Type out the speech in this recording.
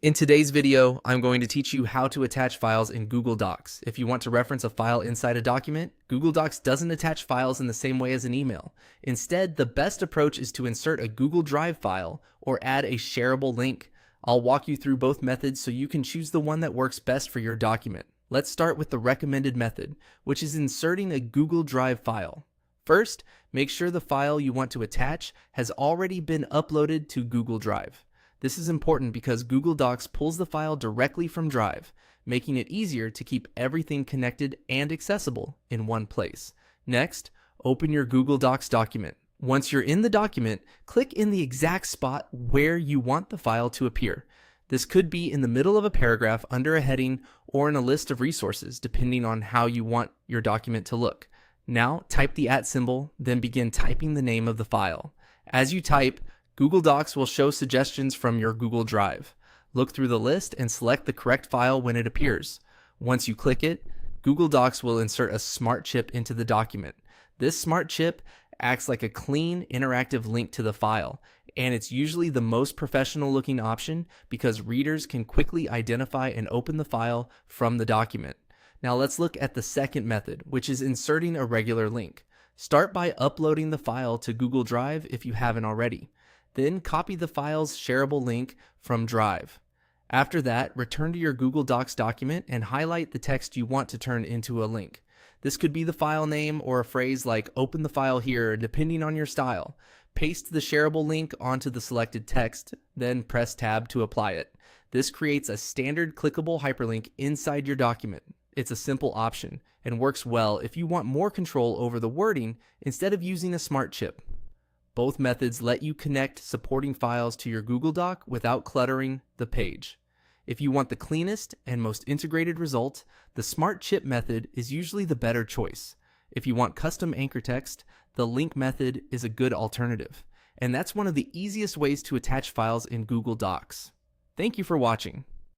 In today's video, I'm going to teach you how to attach files in Google Docs. If you want to reference a file inside a document, Google Docs doesn't attach files in the same way as an email. Instead, the best approach is to insert a Google Drive file or add a shareable link. I'll walk you through both methods so you can choose the one that works best for your document. Let's start with the recommended method, which is inserting a Google Drive file. First, make sure the file you want to attach has already been uploaded to Google Drive. This is important because Google Docs pulls the file directly from Drive, making it easier to keep everything connected and accessible in one place. Next, open your Google Docs document. Once you're in the document, click in the exact spot where you want the file to appear. This could be in the middle of a paragraph under a heading or in a list of resources, depending on how you want your document to look. Now, type the @ symbol, then begin typing the name of the file. As you type, Google Docs will show suggestions from your Google Drive. Look through the list and select the correct file when it appears. Once you click it, Google Docs will insert a smart chip into the document. This smart chip acts like a clean, interactive link to the file, and it's usually the most professional looking option because readers can quickly identify and open the file from the document. Now let's look at the second method, which is inserting a regular link. Start by uploading the file to Google Drive if you haven't already. Then copy the file's shareable link from Drive. After that, return to your Google Docs document and highlight the text you want to turn into a link. This could be the file name or a phrase like "open the file here," depending on your style. Paste the shareable link onto the selected text, then press Tab to apply it. This creates a standard clickable hyperlink inside your document. It's a simple option and works well if you want more control over the wording instead of using a smart chip. Both methods let you connect supporting files to your Google Doc without cluttering the page. If you want the cleanest and most integrated result, the Smart Chip method is usually the better choice. If you want custom anchor text, the link method is a good alternative. And that's one of the easiest ways to attach files in Google Docs. Thank you for watching.